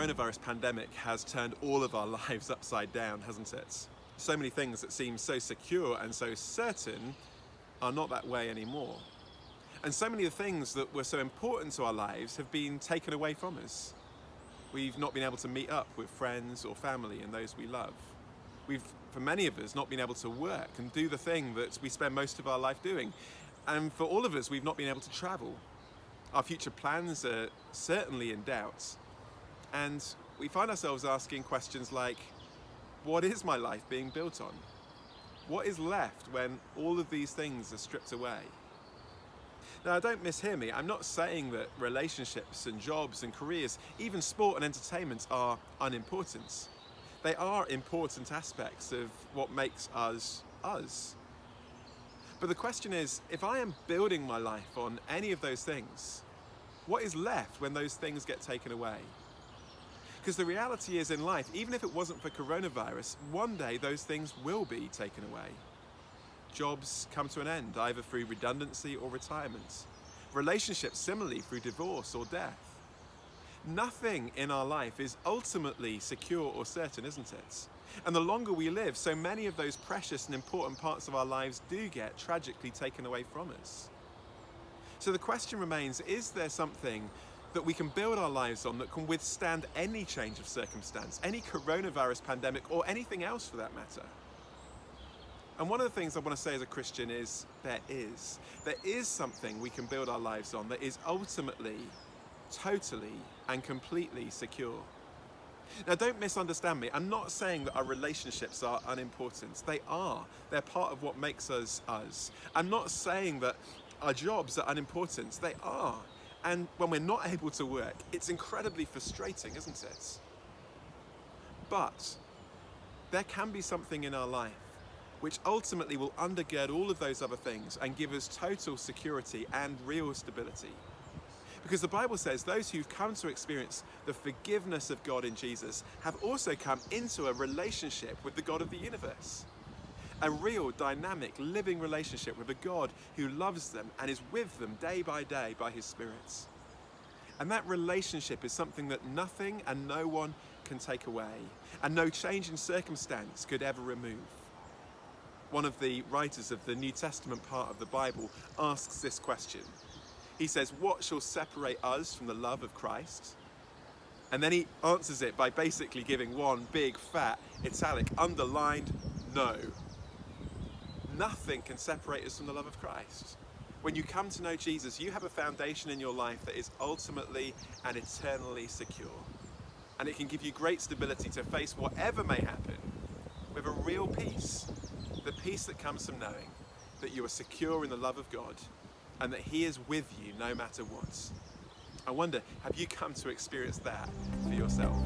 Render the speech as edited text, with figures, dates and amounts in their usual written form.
coronavirus pandemic has turned all of our lives upside down, hasn't it? So many things that seem so secure and so certain are not that way anymore. And so many of the things that were so important to our lives have been taken away from us. We've not been able to meet up with friends or family and those we love. We've, for many of us, not been able to work and do the thing that we spend most of our life doing. And for all of us, we've not been able to travel. Our future plans are certainly in doubt. And we find ourselves asking questions like, what is my life being built on? What is left when all of these things are stripped away? Now, don't mishear me. I'm not saying that relationships and jobs and careers, even sport and entertainment, are unimportant. They are important aspects of what makes us us. But the question is, if I am building my life on any of those things, what is left when those things get taken away? Because the reality is, in life, even if it wasn't for coronavirus, one day those things will be taken away. Jobs come to an end, either through redundancy or retirement. Relationships, similarly, through divorce or death. Nothing in our life is ultimately secure or certain, isn't it? And the longer we live, so many of those precious and important parts of our lives do get tragically taken away from us. So the question remains, is there something that we can build our lives on that can withstand any change of circumstance, any coronavirus pandemic, or anything else for that matter? And one of the things I want to say as a Christian is, there is something we can build our lives on that is ultimately, totally, and completely secure. Now, don't misunderstand me. I'm not saying that our relationships are unimportant. They are. They're part of what makes us us. I'm not saying that our jobs are unimportant. They are. And when we're not able to work, it's incredibly frustrating, isn't it? But there can be something in our life which ultimately will undergird all of those other things and give us total security and real stability. Because the Bible says those who've come to experience the forgiveness of God in Jesus have also come into a relationship with the God of the universe. A real, dynamic, living relationship with a God who loves them and is with them day by day by his Spirit. And that relationship is something that nothing and no one can take away, and no change in circumstance could ever remove. One of the writers of the New Testament part of the Bible asks this question. He says, what shall separate us from the love of Christ? And then he answers it by basically giving one big, fat, italic, underlined no. Nothing can separate us from the love of Christ. When you come to know Jesus, you have a foundation in your life that is ultimately and eternally secure. And it can give you great stability to face whatever may happen with a real peace. The peace that comes from knowing that you are secure in the love of God and that he is with you no matter what. I wonder, have you come to experience that for yourself?